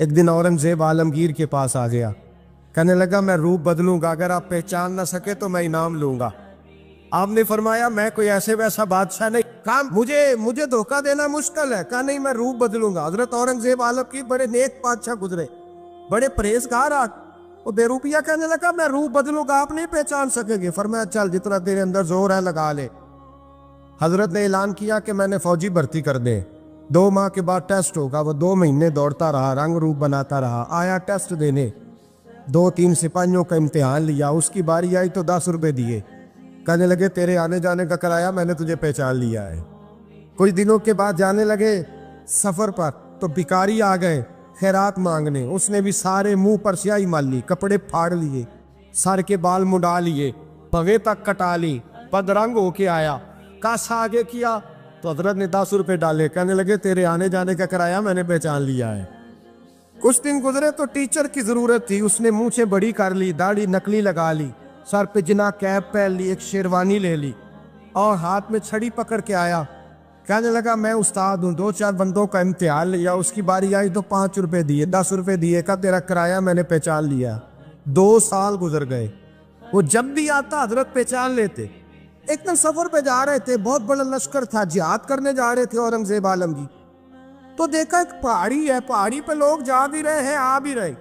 ایک دن اورنگزیب عالمگیر کے پاس آ گیا، کہنے لگا میں روپ بدلوں گا، اگر آپ پہچان نہ سکے تو میں انعام لوں گا۔ آپ نے فرمایا میں کوئی ایسے ویسا بادشاہ نہیں، کہا مجھے دھوکہ دینا مشکل ہے، کہا نہیں میں روپ بدلوں گا۔ حضرت اورنگزیب عالمگیر بڑے نیک بادشاہ گزرے، بڑے پرہیزگار وہ بے روپیہ کہنے لگا میں روپ بدلوں گا، آپ نہیں پہچان سکیں گے۔ فرمایا چل جتنا تیرے اندر زور ہے لگا لے۔ حضرت نے اعلان کیا کہ میں نے فوجی بھرتی کر دے، 2 ماہ کے بعد ٹیسٹ ہوگا۔ وہ 2 مہینے دوڑتا رہا، رنگ روپ بناتا رہا، آیا ٹیسٹ دینے، 2-3 سپاہیوں کا امتحان لیا، اس کی باری آئی تو 10 روپے دیے، کہنے لگے تیرے آنے جانے کا کرایہ میں نے تجھے پہچان لیا ہے۔ کچھ دنوں کے بعد جانے لگے سفر پر تو بھکاری آ گئے خیرات مانگنے، اس نے بھی سارے منہ پر سیاہی مال لی، کپڑے پھاڑ لیے، سر کے بال مڈا لیے، پگے تک کٹا لی، بدرنگ ہو کے آیا، کاس آگے کیا تو حضرت نے 10 روپے ڈالے، کہنے لگے تیرے آنے جانے کا کرایہ میں نے پہچان لیا ہے۔ کچھ دن گزرے تو ٹیچر کی ضرورت تھی، اس نے مونچھیں بڑی کر لی، داڑھی نکلی لگا لی، سر پہ جنا کیپ پہن لی، ایک شیروانی لے لی اور ہاتھ میں چھڑی پکڑ کے آیا، کہنے لگا میں استاد ہوں، 2-4 بندوں کا امتحان لیا، اس کی باری آئی تو 5 روپے دیے، 10 روپے دیے، کہا تیرا کرایہ میں نے پہچان لیا۔ 2 سال گزر گئے، وہ جب بھی آتا حضرت پہچان لیتے۔ ایک دن سفر پہ جا رہے تھے، بہت بڑا لشکر تھا، جہاد کرنے جا رہے تھے اورنگزیب عالمگیر، تو دیکھا ایک پہاڑی ہے، پہاڑی پہ لوگ جا بھی رہے ہیں آ بھی رہے۔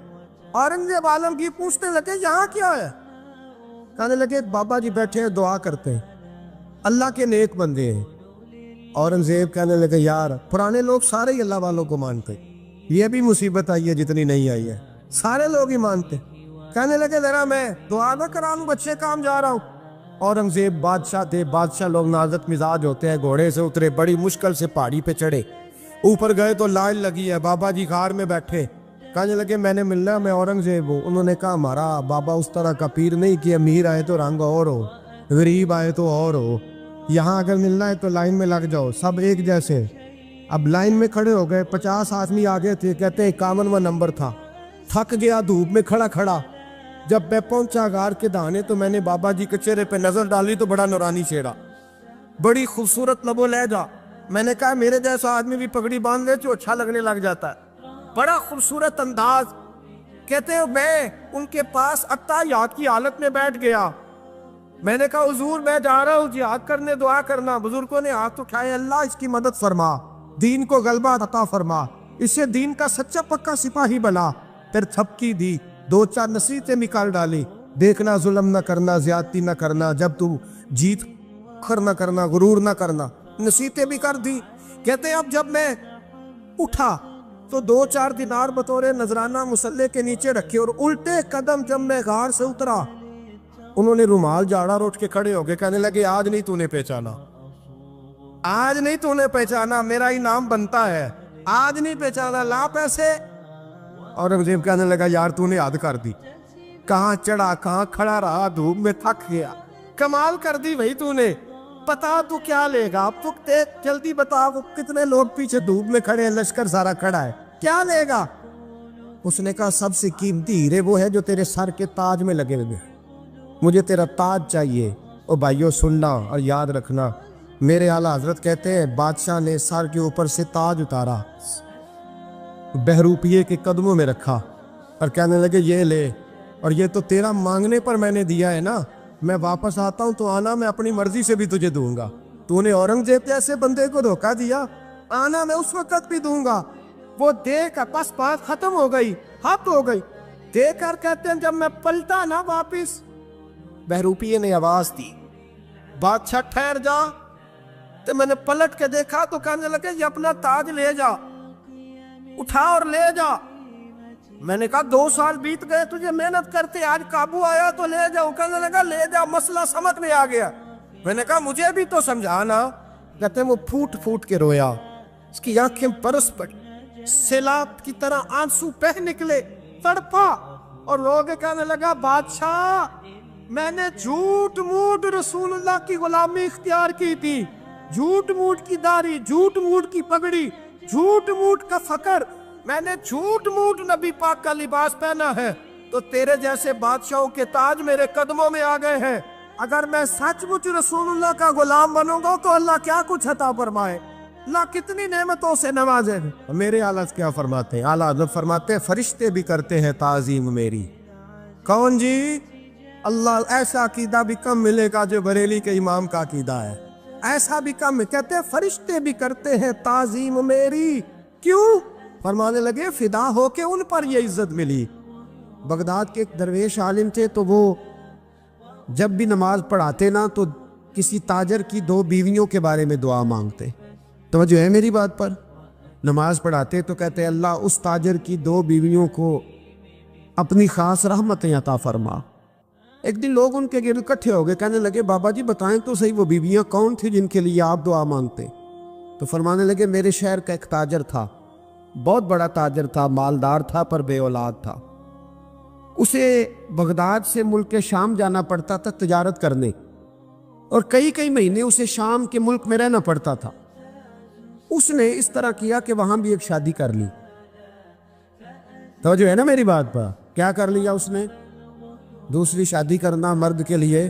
اورنگزیب عالمگیر پوچھنے لگے یہاں کیا ہے؟ کہنے لگے بابا جی بیٹھے ہیں دعا کرتے ہیں، اللہ کے نیک بندے ہیں۔ اورنگزیب کہنے لگے یار پرانے لوگ سارے ہی اللہ والوں کو مانتے، یہ بھی مصیبت آئی ہے جتنی نہیں آئی ہے، سارے لوگ ہی مانتے۔ کہنے لگے ذرا میں دعا نہ کرا لوں، بچے کام جا رہا ہوں۔ اورنگزیب بادشاہ تھے، بادشاہ لوگ نازک مزاج ہوتے ہیں، گھوڑے سے اترے، بڑی مشکل سے پہاڑی پہ چڑھے، اوپر گئے تو لائن لگی ہے، بابا جی غار میں بیٹھے، کہنے لگے میں نے ملنا، میں اورنگزیب ہوں۔ انہوں نے کہا ہمارا بابا اس طرح کا پیر نہیں کہ امیر آئے تو رنگ اور ہو، غریب آئے تو اور ہو، یہاں اگر ملنا ہے تو لائن میں لگ جاؤ، سب ایک جیسے۔ اب لائن میں کھڑے ہو گئے، 50 آدمی آگے تھے، کہتے ہیں 51واں نمبر تھا، تھک گیا دھوپ میں کھڑا کھڑا۔ جب میں پہنچا غار کے دہانے تو میں نے بابا جی کے چہرے پہ نظر ڈالی تو بڑا نورانی چہرہ، بڑی خوبصورت لب و لہجہ۔ میں نے کہا میرے جیسا آدمی بھی پگڑی باندھ لے تو اچھا لگنے لگ جاتا ہے، بڑا خوبصورت انداز۔ کہتے ہیں میں ان کے پاس اتحیات کی حالت میں بیٹھ گیا، میں نے کہا حضور میں جا رہا ہوں جہاد کرنے، دعا کرنا۔ بزرگوں نے ہاتھ اٹھائے، اللہ اس کی مدد فرما، دین کو غلبہ عطا فرما، اسے دین کا سچا پکا سپاہی بنا۔ پھر تھپکی دی، 2-4 نصیحتیں بھی کر ڈالی، دیکھنا ظلم نہ کرنا، زیادتی نہ کرنا، جب تم جیت کر نہ کرنا، غرور نہ کرنا، نصیحتیں بھی کر دی۔ کہتے ہیں اب جب میں اٹھا تو 2-4 دینار بطور نذرانہ مسلح کے نیچے رکھے، اور الٹے قدم جب میں غار سے اترا انہوں نے رومال جھاڑا اور اٹھ کے کھڑے ہو گئے، کہنے لگے آج نہیں تو نے پہچانا، آج نہیں تو نے پہچانا، میرا انعام بنتا ہے، آج نہیں پہچانا، لا پیسے۔ اورنگزیب کہنے لگا یار تو نے حد کر دی، کہاں چڑھا کہاں کھڑا رہا، دھوپ میں تھک گیا، کمال کر دی بھائی تو نے، بتا تو کیا لے گا، اب تو جلدی بتا، وہ کتنے لوگ پیچھے دھوپ میں کھڑے ہیں، لشکر سارا کھڑا ہے، کیا لے گا؟ اس نے کہا سب سے قیمتی ہیرے وہ ہے جو تیرے سر کے تاج میں لگے ہوئے، مجھے تیرا تاج چاہیے۔ او بھائیو سننا اور یاد رکھنا، میرے اعلیٰ حضرت کہتے ہیں بادشاہ نے سر کے اوپر سے تاج اتارا، بہروپیے کے قدموں میں رکھا اور کہنے لگے یہ لے، اور یہ تو تیرا مانگنے پر میں نے دیا ہے نا، میں واپس آتا ہوں تو آنا میں اپنی مرضی سے بھی تجھے دوں گا، تو نے اورنگزیب جیسے بندے کو دھوکہ دیا، آنا میں اس وقت بھی دوں گا۔ وہ دے کر بس بات ختم ہو گئی، حد ہو گئی، دے کر کہتے ہیں جب میں پلٹا نا واپس، بہروپیے نے آواز دی بادشاہ ٹھہر جا، تو میں نے پلٹ کے دیکھا تو کہنے لگے یہ اپنا تاج لے جا، اٹھا اور لے جا۔ میں نے کہا 2 سال بیت گئے تجھے محنت کرتے، آج قابو آیا تو لے جاؤ، کہنے لگا لے جا، مسئلہ سمجھ میں آ گیا۔ میں نے کہا مجھے بھی تو سمجھانا۔ کہتے ہیں وہ پھوٹ پھوٹ کے رویا، اس کی آنکھیں برس پڑی، سیلاب کی طرح آنسو بہہ نکلے، تڑپا، اور لوگ کہنے لگا بادشاہ میں نے جھوٹ موٹ رسول اللہ کی غلامی اختیار کی تھی، جھوٹ موٹ کی داڑھی، جھوٹ موٹ کی پگڑی، جھوٹ موٹ کا فقر، میں نے جھوٹ موٹ نبی پاک کا لباس پہنا ہے، تو تیرے جیسے بادشاہوں کے تاج میرے قدموں میں آ گئے ہیں، اگر میں سچ مچ رسول اللہ کا غلام بنوں گا تو اللہ کیا کچھ عطا فرمائے۔ اللہ کتنی نعمتوں سے نوازے. میرے اعلیٰ کیا فرماتے ہیں؟ اعلیٰ حضرت فرماتے ہیں فرشتے بھی کرتے ہیں تعظیم میری. کون جی؟ اللہ. ایسا عقیدہ بھی کم ملے گا جو بریلی کے امام کا عقیدہ ہے. ایسا بھی کم. کہتے ہیں فرشتے بھی کرتے ہیں تعظیم میری. کیوں؟ فرمانے لگے فدا ہو کے ان پر یہ عزت ملی. بغداد کے ایک درویش عالم تھے، تو وہ جب بھی نماز پڑھاتے نا تو کسی تاجر کی 2 بیویوں کے بارے میں دعا مانگتے. توجہ ہے میری بات پر؟ نماز پڑھاتے تو کہتے اللہ اس تاجر کی 2 بیویوں کو اپنی خاص رحمتیں عطا فرما. ایک دن لوگ ان کے گرد اکٹھے ہو گئے، کہنے لگے بابا جی بتائیں تو صحیح وہ بیویاں کون تھی جن کے لیے آپ دعا مانگتے؟ تو فرمانے لگے میرے شہر کا ایک تاجر تھا، بہت بڑا تاجر تھا، مالدار تھا پر بے اولاد تھا. اسے بغداد سے ملک شام جانا پڑتا تھا تجارت کرنے، اور کئی مہینے اسے شام کے ملک میں رہنا پڑتا تھا. اس نے اس طرح کیا کہ وہاں بھی ایک شادی کر لی. توجہ ہے نا میری بات پر؟ کیا کر لیا اس نے؟ دوسری شادی کرنا مرد کے لیے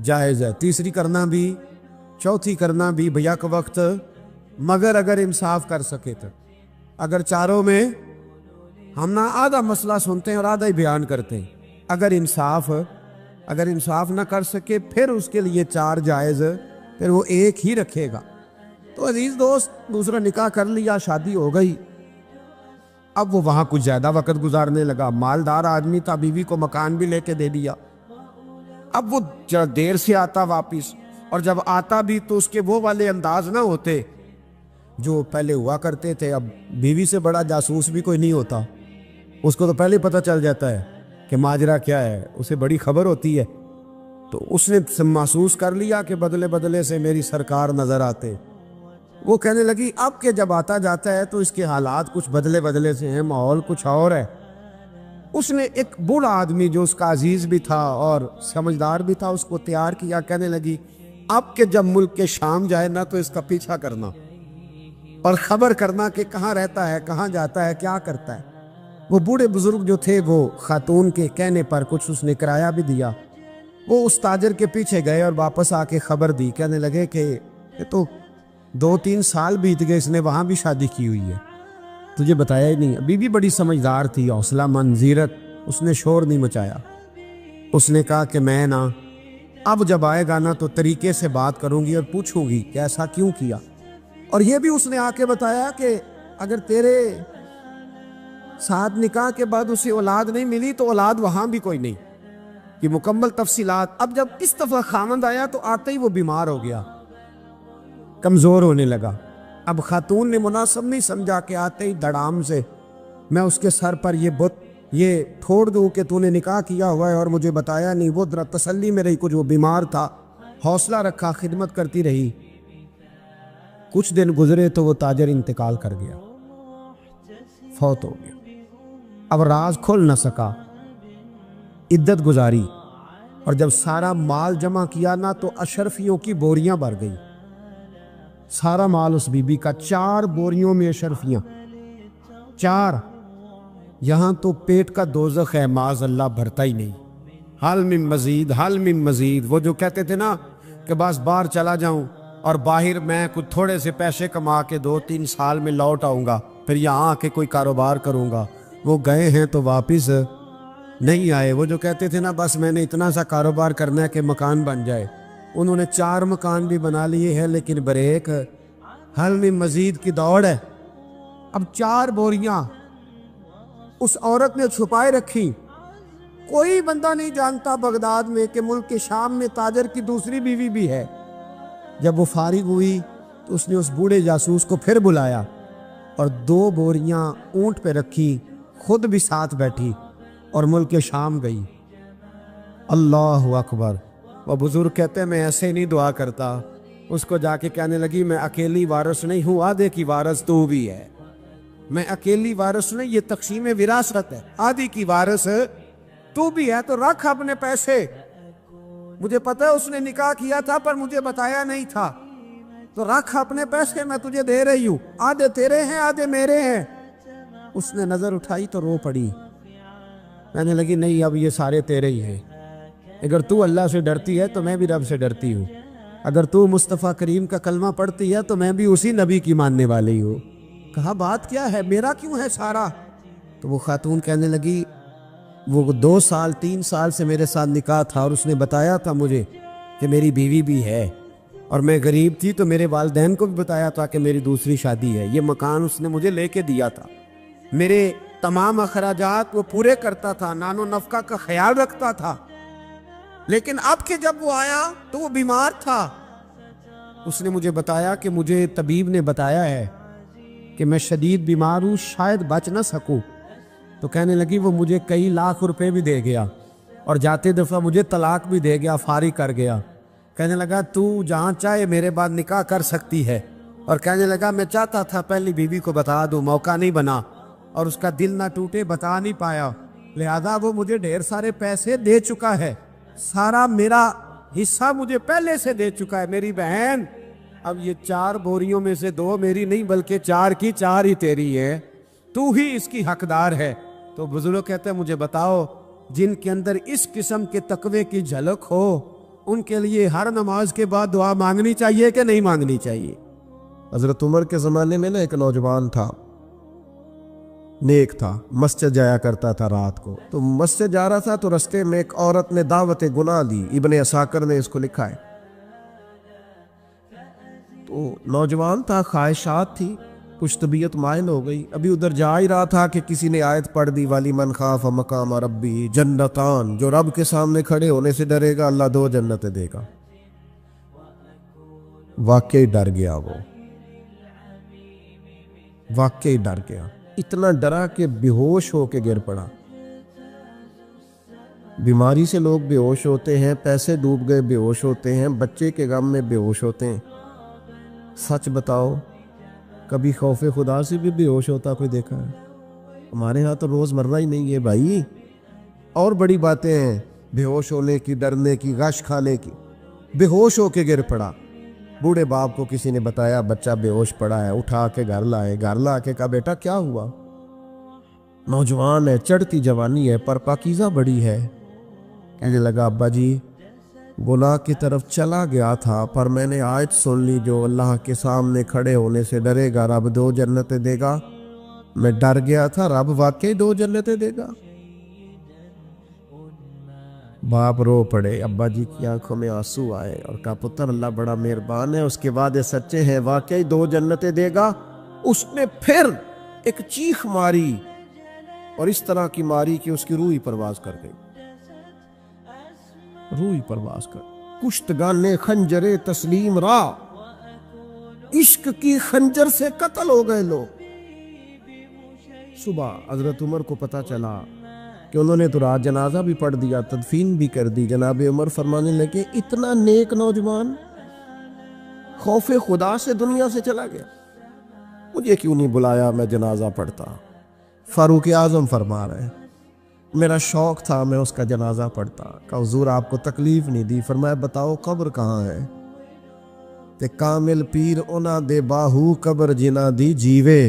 جائز ہے، تیسری کرنا بھی، چوتھی کرنا بھی بھیا کا وقت، مگر اگر انصاف کر سکے تو. اگر چاروں میں ہم نہ آدھا مسئلہ سنتے ہیں اور آدھا ہی بیان کرتے ہیں. اگر انصاف نہ کر سکے پھر اس کے لیے 4 جائز، پھر وہ ایک ہی رکھے گا. تو عزیز دوست دوسرا نکاح کر لیا، شادی ہو گئی. اب وہ وہاں کچھ زیادہ وقت گزارنے لگا. مالدار آدمی تھا، بیوی کو مکان بھی لے کے دے دیا. اب وہ دیر سے آتا واپس، اور جب آتا بھی تو اس کے وہ والے انداز نہ ہوتے جو پہلے ہوا کرتے تھے. اب بیوی سے بڑا جاسوس بھی کوئی نہیں ہوتا، اس کو تو پہلے پتہ چل جاتا ہے کہ ماجرا کیا ہے، اسے بڑی خبر ہوتی ہے. تو اس نے محسوس کر لیا کہ بدلے سے میری سرکار نظر آتے. وہ کہنے لگی اب کہ جب آتا جاتا ہے تو اس کے حالات کچھ بدلے سے ہیں، ماحول کچھ اور ہے. اس نے ایک بوڑھا آدمی جو اس کا عزیز بھی تھا اور سمجھدار بھی تھا اس کو تیار کیا. کہنے لگی اب کہ جب ملک کے شام جائے نا تو اس کا پیچھا کرنا اور خبر کرنا کہ کہاں رہتا ہے، کہاں جاتا ہے، کیا کرتا ہے. وہ بوڑھے بزرگ جو تھے وہ خاتون کے کہنے پر کچھ اس نے کرایہ بھی دیا. وہ اس تاجر کے پیچھے گئے اور واپس آ کے خبر دی. کہنے لگے کہ یہ تو 2-3 سال بیت گئے، اس نے وہاں بھی شادی کی ہوئی ہے، تجھے بتایا ہی نہیں. بیوی بڑی سمجھدار تھی، حوصلہ مند، زیرک. اس نے شور نہیں مچایا. اس نے کہا کہ میں نا اب جب آئے گا نا تو طریقے سے بات کروں گی اور پوچھوں گی کہ ایسا کیوں کیا. اور یہ بھی اس نے آ کے بتایا کہ اگر تیرے ساتھ نکاح کے بعد اسے اولاد نہیں ملی تو اولاد وہاں بھی کوئی نہیں. یہ مکمل تفصیلات. اب جب اس دفعہ خامند آیا تو آتے ہی وہ بیمار ہو گیا، کمزور ہونے لگا. اب خاتون نے مناسب نہیں سمجھا کہ آتے ہی دڑام سے میں اس کے سر پر یہ ٹھوڑ دوں کہ تو نے نکاح کیا ہوا ہے اور مجھے بتایا نہیں. وہ ذرا تسلی میں رہی، کچھ وہ بیمار تھا، حوصلہ رکھا، خدمت کرتی رہی. کچھ دن گزرے تو وہ تاجر انتقال کر گیا، فوت ہو گیا. اب راز کھل نہ سکا، عدت گزاری، اور جب سارا مال جمع کیا نا تو اشرفیوں کی بوریاں بھر گئی. سارا مال اس بی بی کا، 4 بوریوں میں اشرفیاں، 4. یہاں تو پیٹ کا دوزخ ہے، معاذ اللہ، بھرتا ہی نہیں. حل من مزید. وہ جو کہتے تھے نا کہ بس باہر چلا جاؤں اور باہر میں کچھ تھوڑے سے پیسے کما کے 2-3 سال میں لوٹ آؤں گا، پھر یہاں آ کے کوئی کاروبار کروں گا. وہ گئے ہیں تو واپس نہیں آئے. وہ جو کہتے تھے نا بس میں نے اتنا سا کاروبار کرنا ہے کہ مکان بن جائے، انہوں نے 4 مکان بھی بنا لیے ہیں، لیکن بریک حل من مزید کی دوڑ ہے. اب 4 بوریاں اس عورت نے چھپائے رکھی. کوئی بندہ نہیں جانتا بغداد میں کہ ملک کے شام میں تاجر کی دوسری بیوی بھی ہے. جب وہ فارغ ہوئی تو اس نے اس بوڑھے جاسوس کو پھر بلایا اور 2 بوریاں اونٹ پہ رکھی، خود بھی ساتھ بیٹھی اور ملک شام گئی. اللہ اکبر. وہ بزرگ کہتے ہیں میں ایسے نہیں دعا کرتا. اس کو جا کے کہنے لگی میں اکیلی وارث نہیں ہوں، آدھے کی وارث تو بھی ہے. میں اکیلی وارث نہیں، یہ تقسیم وراثت ہے، آدھی کی وارث تو بھی ہے. تو رکھ اپنے پیسے، مجھے پتہ ہے اس نے نکاح کیا تھا پر مجھے بتایا نہیں تھا، تو رکھ اپنے پیسے، میں تجھے دے رہی ہوں، آدھے تیرے ہیں آدھے میرے ہیں. اس نے نظر اٹھائی تو رو پڑی. کہنے لگی نہیں اب یہ سارے تیرے ہی ہیں، اگر تو اللہ سے ڈرتی ہے تو میں بھی رب سے ڈرتی ہوں. اگر تو مصطفیٰ کریم کا کلمہ پڑھتی ہے تو میں بھی اسی نبی کی ماننے والی ہوں۔ کہا بات کیا ہے، میرا کیوں ہے سارا؟ تو وہ خاتون کہنے لگی وہ 2 سال 3 سال سے میرے ساتھ نکاح تھا اور اس نے بتایا تھا مجھے کہ میری بیوی بھی ہے، اور میں غریب تھی تو میرے والدین کو بھی بتایا تھا کہ میری دوسری شادی ہے۔ یہ مکان اس نے مجھے لے کے دیا تھا، میرے تمام اخراجات وہ پورے کرتا تھا، نان و نفقہ کا خیال رکھتا تھا، لیکن اب کہ جب وہ آیا تو وہ بیمار تھا۔ اس نے مجھے بتایا کہ مجھے طبیب نے بتایا ہے کہ میں شدید بیمار ہوں، شاید بچ نہ سکوں۔ تو کہنے لگی وہ مجھے کئی لاکھ روپے بھی دے گیا اور جاتے دفعہ مجھے طلاق بھی دے گیا، فارغ کر گیا۔ کہنے لگا تو جہاں چاہے میرے بعد نکاح کر سکتی ہے، اور کہنے لگا میں چاہتا تھا پہلی بیوی کو بتا دوں، موقع نہیں بنا اور اس کا دل نہ ٹوٹے، بتا نہیں پایا، لہذا وہ مجھے ڈھیر سارے پیسے دے چکا ہے، سارا میرا حصہ مجھے پہلے سے دے چکا ہے۔ میری بہن اب یہ 4 بوریوں میں سے 2 میری نہیں بلکہ 4 کی 4 ہی تیری ہے، تو ہی اس کی حقدار ہے۔ تو بزرگ کہتے ہیں مجھے بتاؤ جن کے اندر اس قسم کے تقوی کی جھلک ہو ان کے لیے ہر نماز کے بعد دعا مانگنی چاہیے کہ نہیں مانگنی چاہیے؟ حضرت عمر کے زمانے میں ایک نوجوان تھا، نیک تھا، مسجد جایا کرتا تھا رات کو۔ تو مسجد جا رہا تھا تو رستے میں ایک عورت نے دعوت گناہ دی، ابن عساکر نے اس کو لکھا ہے۔ تو نوجوان تھا، خواہشات تھی، کچھ طبیعت مائل ہو گئی، ابھی ادھر جا ہی رہا تھا کہ کسی نے آیت پڑھ دی والی من خاف مقام ربی جنتان، جو رب کے سامنے کھڑے ہونے سے ڈرے گا اللہ 2 جنتیں دے گا۔ واقعی ڈر گیا، وہ واقعی ڈر گیا، اتنا ڈرا کہ بے ہوش ہو کے گر پڑا۔ بیماری سے لوگ بے ہوش ہوتے ہیں، پیسے ڈوب گئے بے ہوش ہوتے ہیں، بچے کے غم میں بے ہوش ہوتے ہیں۔ سچ بتاؤ کبھی خوف خدا سے بھی بے ہوش ہوتا کوئی دیکھا ہے؟ ہمارے ہاں تو روز مرہ ہی نہیں ہے بھائی، اور بڑی باتیں ہیں بے ہوش ہونے کی، ڈرنے کی، غش کھانے کی۔ بے ہوش ہو کے گر پڑا، بوڑھے باپ کو کسی نے بتایا بچہ بے ہوش پڑا ہے، اٹھا کے گھر لائے، گھر لا کے کہا بیٹا کیا ہوا؟ نوجوان ہے، چڑھتی جوانی ہے پر پاکیزہ بڑی ہے۔ کہنے لگا ابا جی گناہ کی طرف چلا گیا تھا پر میں نے آیت سن لی جو اللہ کے سامنے کھڑے ہونے سے ڈرے گا رب 2 جنتیں دے گا، میں ڈر گیا تھا، رب واقعی 2 جنتیں دے گا۔ باپ رو پڑے، ابا جی کی آنکھوں میں آنسو آئے اور کہا پتر اللہ بڑا مہربان ہے، اس کے وعدے سچے ہیں، واقعی 2 جنتیں دے گا۔ اس نے پھر ایک چیخ ماری اور اس طرح کی ماری کہ اس کی روح ہی پرواز کر گئی، روح ہی پرواز کر۔ کشتگان خنجر تسلیم را، عشق کی خنجر سے قتل ہو گئے لوگ۔ صبح حضرت عمر کو پتہ چلا کہ انہوں نے تو رات جنازہ بھی پڑھ دیا، تدفین بھی کر دی۔ جناب عمر فرمانے لگے اتنا نیک نوجوان خوف خدا سے دنیا سے چلا گیا، مجھے کیوں نہیں بلایا میں جنازہ پڑھتا؟ فاروق اعظم فرما رہے ہیں میرا شوق تھا میں اس کا جنازہ پڑھتا۔ کہا حضور آپ کو تکلیف نہیں دی؟ فرمایا بتاؤ قبر کہاں ہے؟ تے کامل پیر اونا دے باہو قبر جنا دی جیوے۔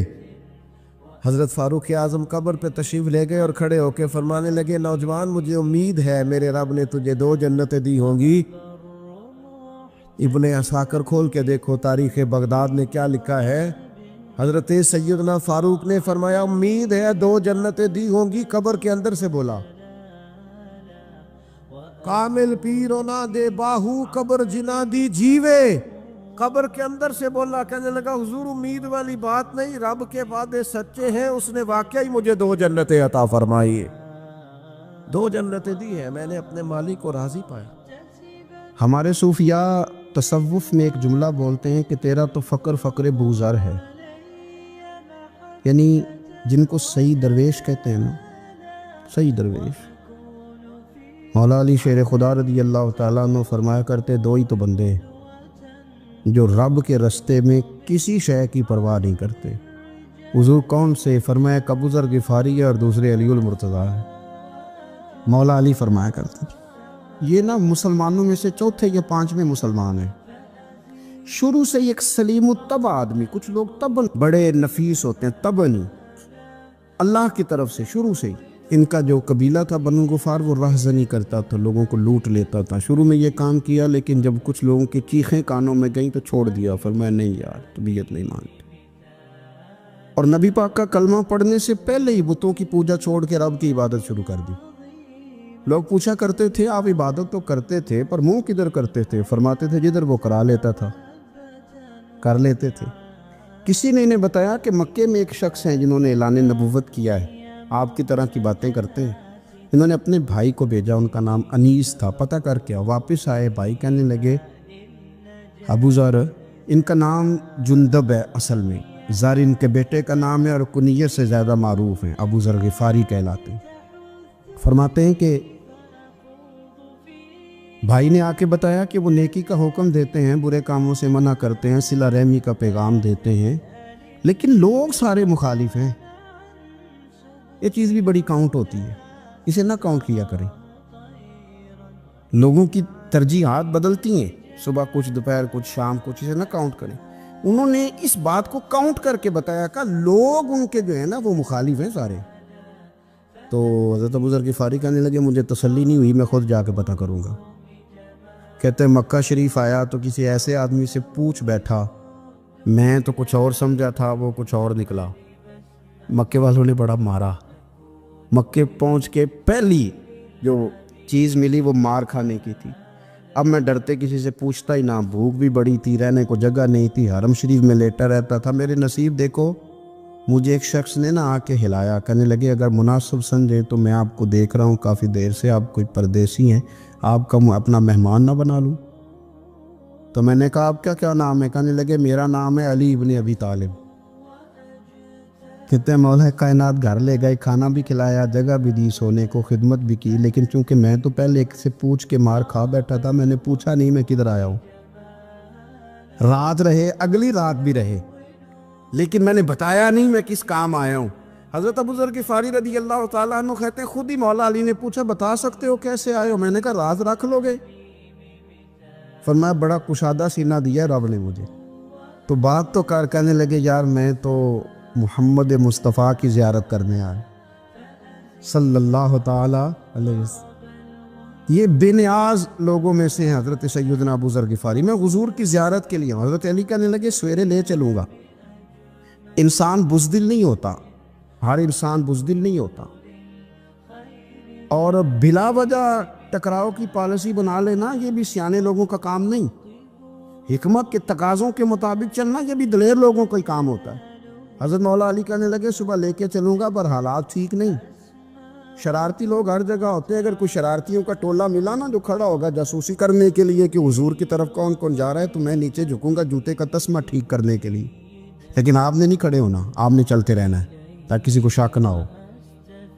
حضرت فاروق اعظم قبر پہ تشریف لے گئے اور کھڑے ہو کے فرمانے لگے نوجوان مجھے امید ہے میرے رب نے تجھے 2 جنتیں دی ہوں گی۔ ابن عساکر کھول کے دیکھو تاریخ بغداد نے کیا لکھا ہے۔ حضرت سیدنا فاروق نے فرمایا امید ہے 2 جنتیں دی ہوں گی، قبر کے اندر سے بولا کامل پیرو نہ دے باہو قبر جنا دی جیوے، قبر کے اندر سے بولا۔ کہنے لگا حضور امید والی بات نہیں، رب کے وعدے سچے ہیں، اس نے واقعی مجھے 2 جنتیں عطا فرمائی، 2 جنتیں دی ہیں، میں نے اپنے مالک کو راضی پایا۔ ہمارے صوفیاء تصوف میں ایک جملہ بولتے ہیں کہ تیرا تو فقر فقر بوزر ہے، یعنی جن کو صحیح درویش کہتے ہیں نا، صحیح درویش۔ مولا علی شیر خدا رضی اللہ تعالیٰ عنہ فرمایا کرتے 2 ہی تو بندے ہیں جو رب کے رستے میں کسی شے کی پرواہ نہیں کرتے۔ حضور کون سے؟ فرمایا ابو ذر غفاری ہے اور دوسرے علی المرتضیٰ ہے۔ مولا علی فرمایا کرتے یہ نا مسلمانوں میں سے 4 یا 5ویں مسلمان ہیں، شروع سے ایک سلیم الطبع آدمی، کچھ لوگ طبع بڑے نفیس ہوتے ہیں، طبع نہیں، اللہ کی طرف سے شروع سے ہی ان کا جو قبیلہ تھا بنو غفار وہ راہزنی کرتا تھا، لوگوں کو لوٹ لیتا تھا۔ شروع میں یہ کام کیا، لیکن جب کچھ لوگوں کی چیخیں کانوں میں گئیں تو چھوڑ دیا، فرمایا نہیں یار طبیعت نہیں مانتی۔ اور نبی پاک کا کلمہ پڑھنے سے پہلے ہی بتوں کی پوجا چھوڑ کے رب کی عبادت شروع کر دی۔ لوگ پوچھا کرتے تھے آپ عبادت تو کرتے تھے پر منہ کدھر کرتے تھے؟ فرماتے تھے جدھر وہ کرا لیتا تھا کر لیتے تھے۔ کسی نے انہیں بتایا کہ مکے میں ایک شخص ہیں جنہوں نے اعلان نبوت کیا ہے، آپ کی طرح کی باتیں کرتے ہیں۔ انہوں نے اپنے بھائی کو بھیجا، ان کا نام انیس تھا، پتہ کر کے واپس آئے، بھائی کہنے لگے ابو ذر، ان کا نام جندب ہے، اصل میں ذر ان کے بیٹے کا نام ہے اور کنیت سے زیادہ معروف ہیں، ابو ذر غفاری کہلاتے ہیں۔ فرماتے ہیں کہ بھائی نے آ کے بتایا کہ وہ نیکی کا حکم دیتے ہیں، برے کاموں سے منع کرتے ہیں، صلہ رحمی کا پیغام دیتے ہیں، لیکن لوگ سارے مخالف ہیں۔ یہ چیز بھی بڑی کاؤنٹ ہوتی ہے، اسے نہ کاؤنٹ کیا کریں۔ لوگوں کی ترجیحات بدلتی ہیں، صبح کچھ، دوپہر کچھ، شام کچھ، اسے نہ کاؤنٹ کریں۔ انہوں نے اس بات کو کاؤنٹ کر کے بتایا کہ لوگ ان کے جو ہے نا وہ مخالف ہیں سارے۔ تو حضرت ابو ذر غفاری کہنے لگے مجھے تسلی نہیں ہوئی، میں خود جا کے پتہ کروں گا۔ کہتے ہیں مکہ شریف آیا تو کسی ایسے آدمی سے پوچھ بیٹھا، میں تو کچھ اور سمجھا تھا، وہ کچھ اور نکلا۔ مکے والوں نے بڑا مارا۔ مکے پہنچ کے پہلی جو چیز ملی وہ مار کھانے کی تھی۔ اب میں ڈرتے کسی سے پوچھتا ہی نہ، بھوک بھی بڑی تھی، رہنے کو جگہ نہیں تھی، حرم شریف میں لیٹا رہتا تھا۔ میرے نصیب دیکھو، مجھے ایک شخص نے نہ آ کے ہلایا، کہنے لگے اگر مناسب سمجھے تو میں آپ کو دیکھ رہا ہوں کافی دیر سے، آپ کوئی پردیسی ہیں، آپ کا اپنا مہمان نہ بنا لوں؟ تو میں نے کہا آپ کا کیا نام ہے؟ کہنے لگے میرا نام ہے علی ابن ابی طالب۔ کہتے ہیں مولا کائنات گھر لے گئے، کھانا بھی کھلایا، جگہ بھی دی سونے کو، خدمت بھی کی، لیکن چونکہ میں تو پہلے ایک سے پوچھ کے مار کھا بیٹھا تھا، میں نے پوچھا نہیں میں کدھر آیا ہوں۔ رات رہے، اگلی رات بھی رہے، لیکن میں نے بتایا نہیں میں کس کام آیا ہوں۔ حضرت ابو ذر غفاری رضی اللہ تعالیٰ عنہ کہتے ہیں خود ہی مولا علی نے پوچھا بتا سکتے ہو کیسے آئے ہو؟ میں نے کہا راز رکھ لو گے؟ فرمایا بڑا کشادہ سینہ دیا رب نے مجھے۔ تو بات تو کہنے لگے یار میں تو محمد مصطفیٰ کی زیارت کرنے آیا صلی اللہ تعالیٰ علیہ وسلم۔ یہ بے نیاز لوگوں میں سے ہیں حضرت سیدنا ابو ذر غفاری۔ میں حضور کی زیارت کے لیے ہوں۔ حضرت علی کہنے لگے سویرے لے چلوں گا۔ انسان بزدل نہیں ہوتا، ہر انسان بزدل نہیں ہوتا، اور بلا وجہ ٹکراؤ کی پالیسی بنا لینا یہ بھی سیانے لوگوں کا کام نہیں۔ حکمت کے تقاضوں کے مطابق چلنا یہ بھی دلیر لوگوں کا ہی کام ہوتا ہے۔ حضرت مولا علی کہنے لگے صبح لے کے چلوں گا پر حالات ٹھیک نہیں، شرارتی لوگ ہر جگہ ہوتے ہیں، اگر کوئی شرارتیوں کا ٹولہ ملا نا جو کھڑا ہوگا جاسوسی کرنے کے لیے کہ حضور کی طرف کون کون جا رہا ہے، تو میں نیچے جھکوں گا جوتے کا تسمہ ٹھیک کرنے کے لیے، لیکن آپ نے نہیں کھڑے ہونا، آپ نے چلتے رہنا ہے تاکہ کسی کو شک نہ ہو۔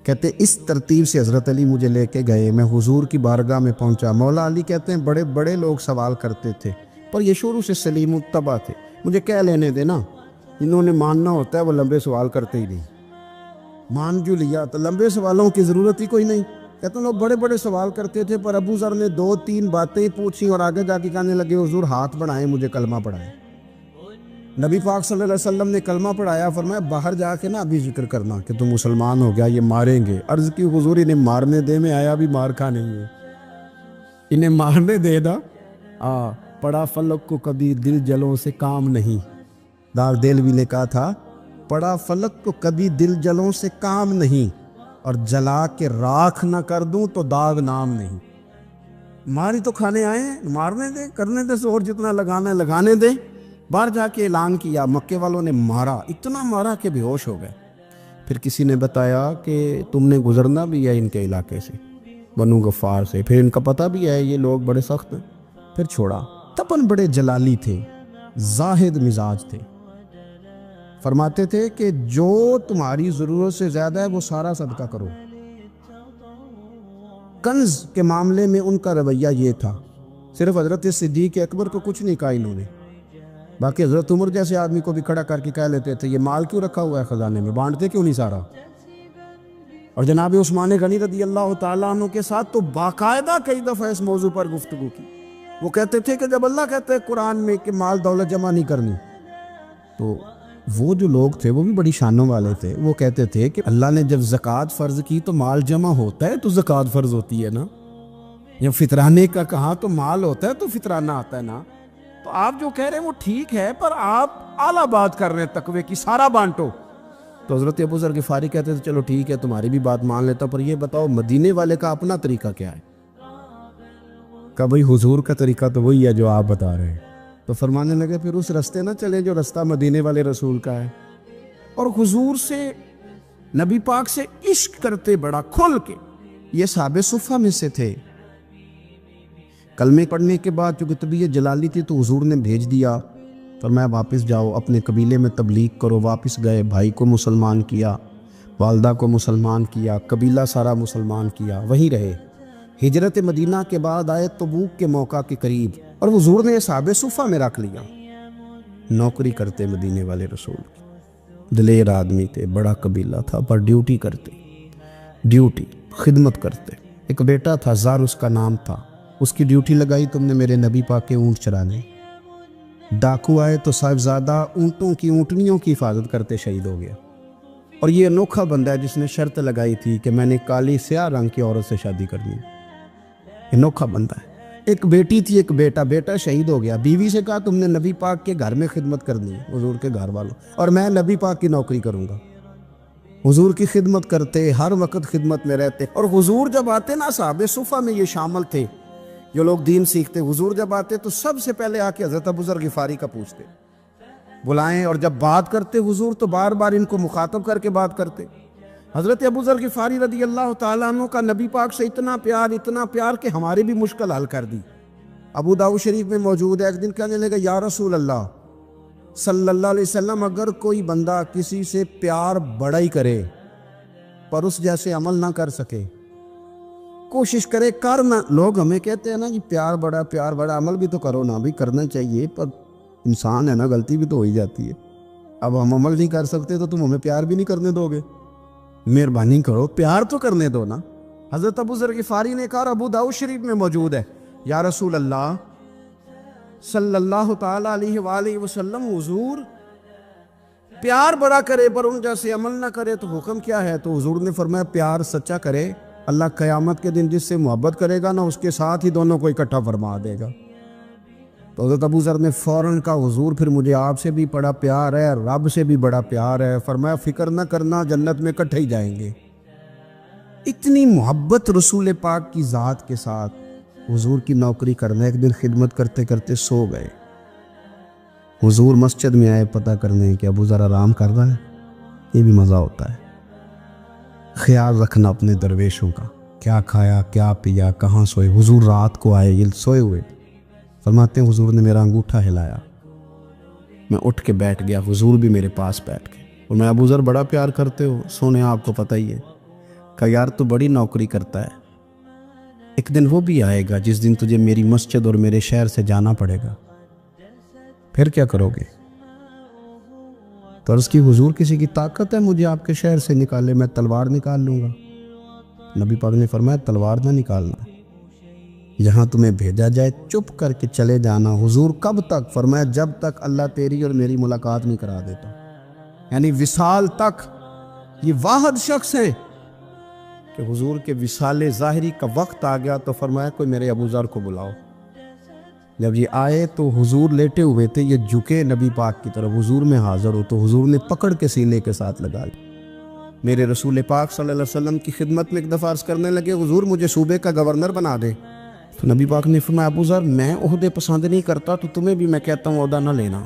کہتے اس ترتیب سے حضرت علی مجھے لے کے گئے، میں حضور کی بارگاہ میں پہنچا۔ مولا علی کہتے ہیں بڑے بڑے لوگ سوال کرتے تھے پر یہ شروع سے سلیم الطبع تھے، مجھے کہہ لینے دینا، انہوں نے ماننا ہوتا ہے وہ لمبے سوال کرتے ہی نہیں، مان جو لیا تو لمبے سوالوں کی ضرورت ہی کوئی نہیں۔ کہتے ہیں لوگ بڑے بڑے سوال کرتے تھے پر ابو ذر نے 2-3 باتیں پوچھی اور آگے جا کے کہنے لگے حضور ہاتھ بڑھائیں مجھے کلمہ پڑھائیں۔ نبی پاک صلی اللہ علیہ وسلم نے کلمہ پڑھایا، فرمایا باہر جا کے نا ابھی ذکر کرنا کہ تم مسلمان ہو گیا، یہ ماریں گے۔ عرض کی حضور انہیں مارنے دے، میں آیا بھی مار کھا نہیں ہے، انہیں مارنے دے دا۔ پڑا فلک کو کبھی دل جلوں سے کام نہیں، دار دلوی نے کہا تھا پڑا فلک کو کبھی دل جلوں سے کام نہیں، اور جلا کے راکھ نہ کر دوں تو داغ نام نہیں۔ ماری تو کھانے آئے ہیں، مارنے دے، کرنے دے زور جتنا لگانا ہے لگانے دے۔ باہر جا کے اعلان کیا، مکے والوں نے مارا، اتنا مارا کہ بے ہوش ہو گئے۔ پھر کسی نے بتایا کہ تم نے گزرنا بھی ہے ان کے علاقے سے، بنو غفار سے، پھر ان کا پتہ بھی ہے یہ لوگ بڑے سخت ہیں، پھر چھوڑا۔ تپن بڑے جلالی تھے، زاہد مزاج تھے، فرماتے تھے کہ جو تمہاری ضرورت سے زیادہ ہے وہ سارا صدقہ کرو۔ کنز کے معاملے میں ان کا رویہ یہ تھا، صرف حضرت صدیق اکبر کو کچھ نہیں کہا انہوں نے، باقی حضرت عمر جیسے آدمی کو بھی کھڑا کر کے کہہ لیتے تھے یہ مال کیوں رکھا ہوا ہے خزانے میں، بانٹتے کیوں نہیں سارا؟ اور جناب عثمان غنی رضی اللہ تعالیٰ عنہ کے ساتھ تو باقاعدہ کئی دفعہ اس موضوع پر گفتگو کی۔ وہ کہتے تھے کہ جب اللہ کہتے ہیں قرآن میں کہ مال دولت جمع نہیں کرنی، تو وہ جو لوگ تھے وہ بھی بڑی شانوں والے تھے. وہ کہتے تھے کہ اللہ نے جب زکوٰۃ فرض کی تو مال جمع ہوتا ہے تو زکوٰۃ فرض ہوتی ہے نا. جب فطرانے کا کہا تو مال ہوتا ہے تو فطرانہ آتا ہے نا. تو آپ جو کہہ رہے ہیں وہ ٹھیک ہے، پر آپ اعلیٰ بات کر رہے ہیں تقوی کی، سارا بانٹو. تو حضرت ابو ذر غفاری کہتے تھے چلو ٹھیک ہے تمہاری بھی بات مان لیتا، پر یہ بتاؤ مدینے والے کا اپنا طریقہ کیا ہے؟ کہ بھئی حضور کا طریقہ تو وہی ہے جو آپ بتا رہے ہیں. تو فرمانے لگے پھر اس رستے نہ چلے جو رستہ مدینے والے رسول کا ہے. اور حضور سے، نبی پاک سے عشق کرتے بڑا کھل کے. یہ صحابہ صفہ میں سے تھے. کلمے پڑھنے کے بعد چونکہ طبیعت جلالی تھی تو حضور نے بھیج دیا، فرمایا واپس جاؤ اپنے قبیلے میں تبلیغ کرو. واپس گئے، بھائی کو مسلمان کیا، والدہ کو مسلمان کیا، قبیلہ سارا مسلمان کیا، وہیں رہے. ہجرت مدینہ کے بعد آئے تبوک کے موقع کے قریب، اور حضور نے صحابہ صفہ میں رکھ لیا. نوکری کرتے مدینے والے رسول کی، دلیر آدمی تھے، بڑا قبیلہ تھا، پر ڈیوٹی کرتے، ڈیوٹی خدمت کرتے. ایک بیٹا تھا زار اس کا نام تھا، اس کی ڈیوٹی لگائی تم نے میرے نبی پاک کے اونٹ چرانے. ڈاکو آئے تو صاحبزادہ اونٹوں کی، اونٹنیوں کی حفاظت کرتے شہید ہو گیا. اور یہ انوکھا بندہ ہے جس نے شرط لگائی تھی کہ میں نے کالی سیاہ رنگ کی عورت سے شادی کرنی ہے. انوکھا بندہ ہے. ایک بیٹی تھی، ایک بیٹا، بیٹا شہید ہو گیا. بیوی سے کہا تم نے نبی پاک کے گھر میں خدمت کرنی ہے، حضور کے گھر والوں، اور میں نبی پاک کی نوکری کروں گا. حضور کی خدمت کرتے، ہر وقت خدمت میں رہتے. اور حضور جب آتے نا، صحابہ صفہ میں یہ شامل تھے جو لوگ دین سیکھتے، حضور جب آتے تو سب سے پہلے آ کے حضرت ابو ذر غفاری کا پوچھتے، بلائیں. اور جب بات کرتے حضور تو بار بار ان کو مخاطب کر کے بات کرتے. حضرت ابو ذر غفاری رضی اللہ تعالیٰ عنہ کا نبی پاک سے اتنا پیار کہ ہماری بھی مشکل حل کر دی. ابو داؤد شریف میں موجود ہے. ایک دن کہنے لگا یا رسول اللہ صلی اللہ علیہ وسلم، اگر کوئی بندہ کسی سے پیار بڑا ہی کرے پر اس جیسے عمل نہ کر سکے، کوشش کرے کرنا. لوگ ہمیں کہتے ہیں نا کہ پیار بڑا، عمل بھی تو کرو نا. بھی کرنا چاہیے، پر انسان ہے نا، غلطی بھی تو ہو ہی جاتی ہے. اب ہم عمل نہیں کر سکتے تو تم ہمیں پیار بھی نہیں کرنے دو گے؟ مہربانی کرو، پیار تو کرنے دو نا. حضرت ابو ذر غفاری نے کہا، ابو داؤد شریف میں موجود ہے، یا رسول اللہ صلی اللہ تعالیٰ علیہ وآلہ وسلم، حضور پیار بڑا کرے پر ان جیسے عمل نہ کرے تو حکم کیا ہے؟ تو حضور نے فرمایا پیار سچا کرے، اللہ قیامت کے دن جس سے محبت کرے گا نا اس کے ساتھ ہی دونوں کو اکٹھا فرما دے گا. تو حضرت ابو ذر نے فوراً کہا، حضور پھر مجھے آپ سے بھی بڑا پیار ہے، رب سے بھی بڑا پیار ہے. فرمایا فکر نہ کرنا، جنت میں اکٹھے ہی جائیں گے. اتنی محبت رسول پاک کی ذات کے ساتھ. حضور کی نوکری کرنا. ایک دن خدمت کرتے کرتے سو گئے. حضور مسجد میں آئے پتہ کرنے کہ ابو ذر آرام کر رہا ہے. یہ بھی مزہ ہوتا ہے، خیال رکھنا اپنے درویشوں کا، کیا کھایا، کیا پیا، کہاں سوئے. حضور رات کو آئے، یہ سوئے ہوئے. فرماتے ہیں حضور نے میرا انگوٹھا ہلایا، میں اٹھ کے بیٹھ گیا، حضور بھی میرے پاس بیٹھ گئے. اور میں ابو ذر بڑا پیار کرتے ہو، سونے آپ کو پتہ ہی ہے. کہا یار تو بڑی نوکری کرتا ہے، ایک دن وہ بھی آئے گا جس دن تجھے میری مسجد اور میرے شہر سے جانا پڑے گا، پھر کیا کرو گے؟ تو عرض کی حضور کسی کی طاقت ہے مجھے آپ کے شہر سے نکالے؟ میں تلوار نکال لوں گا. نبی پاک نے فرمایا تلوار نہ نکالنا، جہاں تمہیں بھیجا جائے چپ کر کے چلے جانا. حضور کب تک؟ فرمایا جب تک اللہ تیری اور میری ملاقات نہیں کرا دیتا، یعنی وصال تک. یہ واحد شخص ہے کہ حضور کے وصال ظاہری کا وقت آ گیا تو فرمایا کوئی میرے ابو ذر کو بلاؤ. جب یہ آئے تو حضور لیٹے ہوئے تھے، یہ جھکے نبی پاک کی طرف، حضور میں حاضر ہو تو حضور نے پکڑ کے سینے کے ساتھ لگا لی. میرے رسول پاک صلی اللہ علیہ وسلم کی خدمت میں ایک دفعہ عرض کرنے لگے حضور مجھے صوبے کا گورنر بنا دے. تو نبی پاک نے فرمایا ابو ذر میں عہدے پسند نہیں کرتا، تو تمہیں بھی میں کہتا ہوں عہدہ نہ لینا،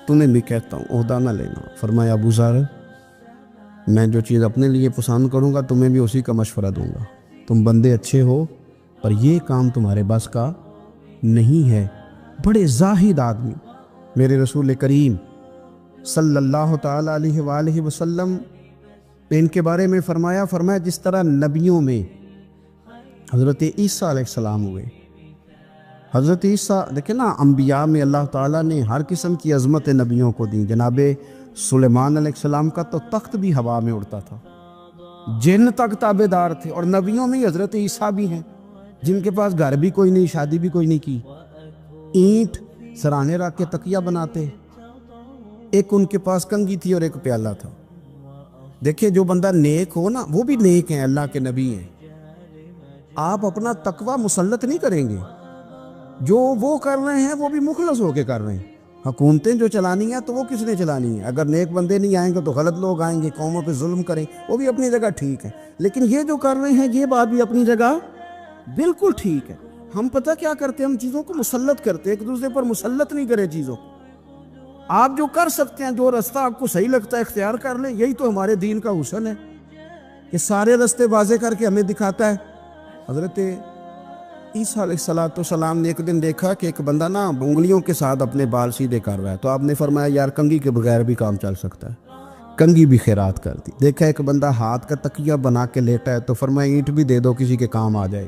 تمہیں بھی کہتا ہوں عہدہ نہ لینا. فرمایا ابو ذر میں جو چیز اپنے لیے پسند کروں گا تمہیں بھی اسی کا مشورہ دوں گا. تم بندے اچھے ہو پر یہ کام تمہارے بس کا نہیں ہے. بڑے زاہد آدمی. میرے رسول کریم صلی اللہ تعالیٰ علیہ وآلہ وسلم نے ان کے بارے میں فرمایا جس طرح نبیوں میں حضرت عیسیٰ علیہ السلام ہوئے. حضرت عیسیٰ دیکھیں نا، انبیاء میں اللہ تعالیٰ نے ہر قسم کی عظمت نبیوں کو دی. جناب سلیمان علیہ السلام کا تو تخت بھی ہوا میں اڑتا تھا، جن تک تابع دار تھے. اور نبیوں میں حضرت عیسیٰ بھی ہیں جن کے پاس گھر بھی کوئی نہیں، شادی بھی کوئی نہیں کی، اینٹ سرانے رکھ کے تکیہ بناتے. ایک ان کے پاس کنگھی تھی اور ایک پیالہ تھا. دیکھیں جو بندہ نیک ہو نا وہ بھی نیک ہیں, اللہ کے نبی ہیں. آپ اپنا تقوی مسلط نہیں کریں گے, جو وہ کر رہے ہیں وہ بھی مخلص ہو کے کر رہے ہیں. حکومتیں جو چلانی ہیں تو وہ کس نے چلانی ہے؟ اگر نیک بندے نہیں آئیں گے تو غلط لوگ آئیں گے, قوموں پہ ظلم کریں, وہ بھی اپنی جگہ ٹھیک ہے. لیکن یہ جو کر رہے ہیں یہ بات بھی اپنی جگہ بالکل ٹھیک ہے. ہم پتہ کیا کرتے ہیں, ہم چیزوں کو مسلط کرتے ہیں, ایک دوسرے پر مسلط نہیں کریں چیزوں کو. آپ جو کر سکتے ہیں, جو رستہ آپ کو صحیح لگتا ہے اختیار کر لیں. یہی تو ہمارے دین کا حسن ہے کہ سارے رستے واضح کر کے ہمیں دکھاتا ہے. حضرت عیسیٰ علیہ السلام نے ایک دن دیکھا کہ ایک بندہ نا انگلیوں کے ساتھ اپنے بال سیدھے کر رہا ہے, تو آپ نے فرمایا یار کنگھی کے بغیر بھی کام چل سکتا ہے, کنگھی بھی خیرات کر دی. دیکھا ایک بندہ ہاتھ کا تکیہ بنا کے لیٹا ہے, تو فرمایا اینٹ بھی دے دو کسی کے کام آ جائے.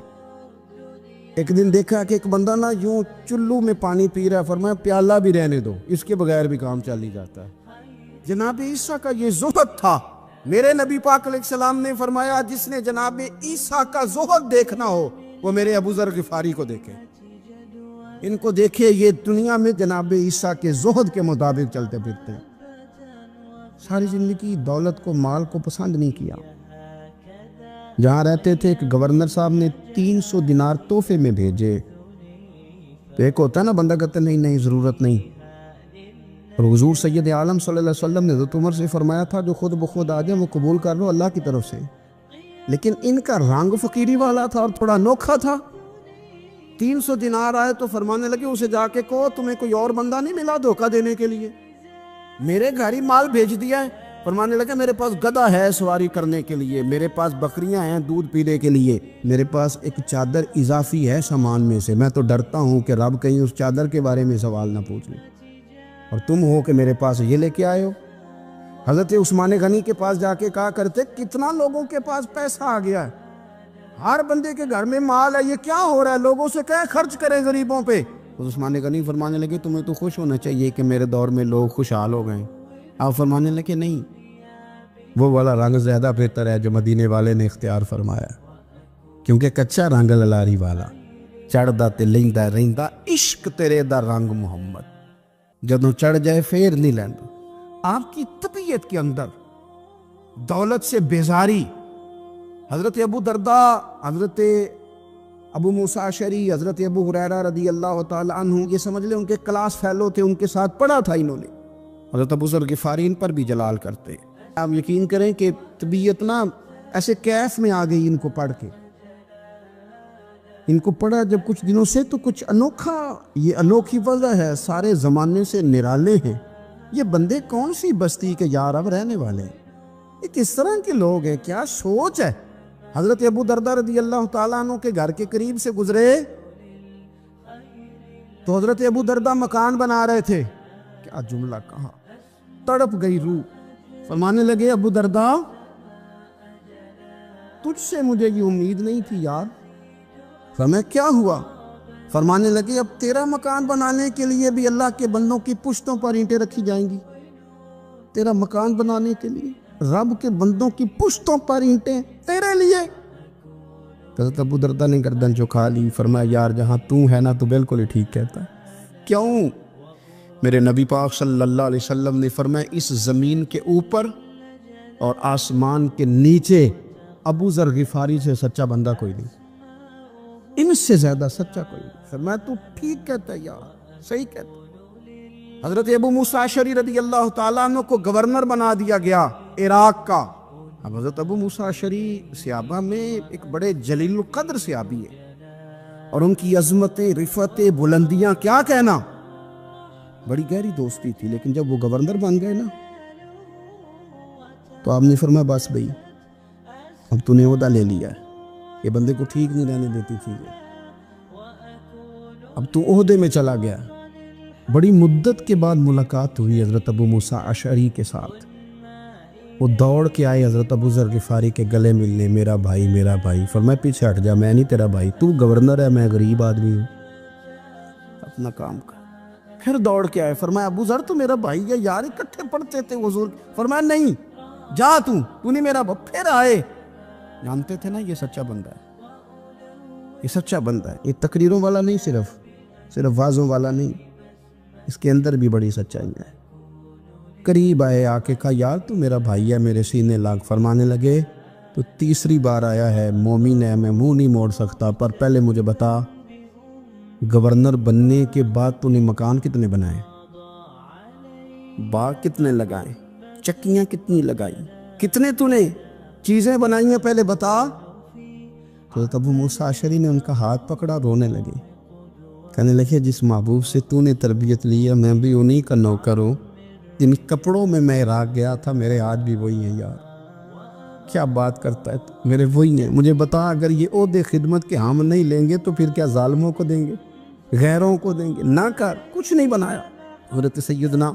ایک دن دیکھا کہ ایک بندہ نا یوں چلو میں پانی پی رہا ہے, فرمایا پیالہ بھی رہنے دو, اس کے بغیر بھی کام چل ہی جاتا ہے. جناب عیسیٰ کا یہ زہد تھا. میرے نبی پاک علیہ السلام نے فرمایا جس نے جناب عیسیٰ کا زہد دیکھنا ہو وہ میرے ابو ذر غفاری کو دیکھے. ان کو دیکھے, یہ دنیا میں جناب عیسیٰ کے زہد کے مطابق چلتے پھرتے ہیں. ساری زندگی دولت کو, مال کو پسند نہیں کیا. جہاں رہتے تھے ایک گورنر صاحب نے 300 دینار تحفے میں بھیجے. تو ایک ہوتا ہے نا بندہ کہتا ہے نہیں نہیں ضرورت نہیں. اور حضور سید عالم صلی اللہ علیہ وسلم نے حضرت عمر سے فرمایا تھا جو خود بخود آ جائے وہ قبول کر لو اللہ کی طرف سے. لیکن ان کا رنگ فقیری والا تھا اور تھوڑا انوکھا تھا. 300 دینار آئے تو فرمانے لگے اسے جا کے کہو تمہیں کوئی اور بندہ نہیں ملا دھوکہ دینے کے لیے, میرے گھر ہی مال بھیج دیا ہے. فرمانے لگے میرے پاس گدھا ہے سواری کرنے کے لیے, میرے پاس بکریاں ہیں دودھ پینے کے لیے, میرے پاس ایک چادر اضافی ہے سامان میں سے. میں تو ڈرتا ہوں کہ رب کہیں اس چادر کے بارے میں سوال نہ پوچھ لیں, اور تم ہو کہ میرے پاس یہ لے کے آئے ہو. حضرت عثمان غنی کے پاس جا کے کہا کرتے کتنا لوگوں کے پاس پیسہ آ گیا ہے, ہر بندے کے گھر میں مال ہے, یہ کیا ہو رہا ہے, لوگوں سے کہیں خرچ کریں غریبوں پہ. عثمان غنی فرمانے لگے تمہیں تو خوش ہونا چاہیے کہ میرے دور میں لوگ خوشحال ہو گئے. آپ فرمانے لگے نہیں, وہ والا رنگ زیادہ بہتر ہے جو مدینے والے نے اختیار فرمایا, کیونکہ کچا رنگ للاری والا چڑھدا تے لیندا رہندا عشق تیرے دا رنگ محمد, جدوں چڑھ جائے پھر نہیں لیندا. آپ کی طبیعت کے اندر دولت سے بیزاری. حضرت ابو درداء, حضرت ابو موسیٰ اشعری, حضرت ابو ہریرہ رضی اللہ تعالی عنہ, یہ سمجھ لیں ان کے کلاس فیلو تھے, ان کے ساتھ پڑھا تھا انہوں نے. حضرت ابو ذر غفاری ان پر بھی جلال کرتے. آپ یقین کریں کہ طبیعت نا ایسے کیف میں آ گئی ان کو پڑھ کے. ان کو پڑھا جب کچھ دنوں سے تو کچھ انوکھا, یہ انوکھی وجہ ہے, سارے زمانے سے نرالے ہیں. یہ بندے کون سی بستی کے یار اب رہنے والے ہیں, یہ کس طرح کے لوگ ہیں, کیا سوچ ہے. حضرت ابو درداء رضی اللہ تعالیٰ عنہ کے گھر کے قریب سے گزرے تو حضرت ابو درداء مکان بنا رہے تھے. کیا جملہ کہا, تڑپ گئی روح. فرمانے لگے ابو درداء تجھ سے مجھے یہ امید نہیں تھی یار. فرمایا کیا ہوا؟ فرمانے لگے اب تیرا مکان بنانے کے لیے بھی اللہ کے بندوں کی پشتوں پر اینٹیں رکھی جائیں گی. تیرا مکان بنانے کے لیے رب کے بندوں کی پشتوں پر اینٹیں تیرے لیے. حضرت ابو درداء نے گردن جھکا لی. فرمایا یار جہاں تو ہے نا تو بالکل ہی ٹھیک کہتا ہے. کیوں؟ میرے نبی پاک صلی اللہ علیہ وسلم نے فرمایا اس زمین کے اوپر اور آسمان کے نیچے ابو ذر غفاری سے سچا بندہ کوئی نہیں, ان سے زیادہ سچا کوئی نہیں. فرمایا تو ٹھیک کہتا ہے یار, صحیح کہتا ہے. حضرت ابو موسیٰ اشعری رضی اللہ تعالیٰ عنہ کو گورنر بنا دیا گیا عراق کا. اب حضرت ابو موسیٰ اشعری صحابہ میں ایک بڑے جلیل القدر صحابی ہے, اور ان کی عظمتیں, رفعتیں, بلندیاں کیا کہنا, بڑی گہری دوستی تھی. لیکن جب وہ گورنر بن گئے نا تو آپ نے فرمایا بس بھئی اب تو نے عہدہ لے لیا ہے, یہ بندے کو ٹھیک نہیں رہنے دیتی چیزیں, اب تو عہدے میں چلا گیا. بڑی مدت کے بعد ملاقات ہوئی حضرت ابو موسیٰ اشعری کے ساتھ. وہ دوڑ کے آئے حضرت ابو ذر غفاری کے گلے ملنے, میرا بھائی میرا بھائی. فرمایا پیچھے ہٹ جا, میں نہیں تیرا بھائی, تو گورنر ہے, میں غریب آدمی ہوں, اپنا کام کر. پھر دوڑ کے آئے. فرمایا ابو ذر تو میرا بھائی ہے یار, اکٹھے پڑھتے تھے حضور. فرمایا نہیں جا, تو نہیں میرا بھائی. پھر آئے. جانتے تھے نا یہ سچا بندہ ہے, یہ سچا بندہ ہے, یہ تقریروں والا نہیں, صرف وعظوں والا نہیں, اس کے اندر بھی بڑی سچائی ہے. قریب آئے, آ کے کہا یار تو میرا بھائی ہے, میرے سینے لاگ. فرمانے لگے تو تیسری بار آیا ہے, مومن ہے, میں منہ نہیں موڑ سکتا, پر پہلے مجھے بتا گورنر بننے کے بعد تو نے مکان کتنے بنائے, باغ کتنے لگائے, چکیاں کتنی لگائی, کتنے تو نے چیزیں بنائی ہیں, پہلے بتا. حضرت ابو موسیٰ اشعری نے ان کا ہاتھ پکڑا, رونے لگے, کہنے لگے جس محبوب سے تو نے تربیت لی ہے میں بھی انہی کا نوکر ہوں, جن کپڑوں میں میں عراق گیا تھا میرے آج بھی وہی ہیں. یار کیا بات کرتا ہے, میرے وہی ہیں. مجھے بتا اگر یہ عہدے خدمت کے ہم نہیں لیں گے تو پھر کیا ظالموں کو دیں گے, غیروں کو دیں گے؟ نہ کر, کچھ نہیں بنایا. حضرت سیدنا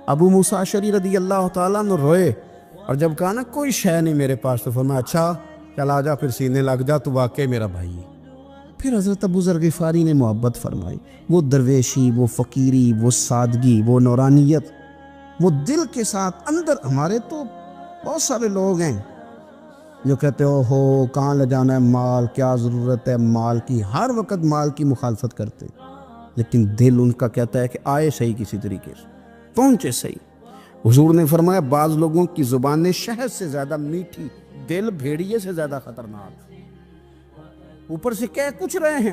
ابو موسیٰ اشعری رضی اللہ تعالیٰ نے روئے, اور جب کہا نا کوئی شے نہیں میرے پاس, تو فرمایا اچھا چل آ جا, پھر سینے لگ جا, تو واقعی میرا بھائی ہے. پھر حضرت ابو ذر غفاری نے محبت فرمائی, وہ درویشی, وہ فقیری, وہ سادگی, وہ نورانیت, وہ دل کے ساتھ اندر. ہمارے تو بہت سارے لوگ ہیں جو کہتے ہو کہاں لے جانا ہے مال, کیا ضرورت ہے مال کی, ہر وقت مال کی مخالفت کرتے, لیکن دل ان کا کہتا ہے کہ آئے صحیح, کسی طریقے سے پہنچے صحیح. حضور نے فرمایا بعض لوگوں کی زبانیں شہد سے زیادہ میٹھی, دل بھیڑیے سے زیادہ خطرناک. اوپر سے کہہ کچھ رہے ہیں,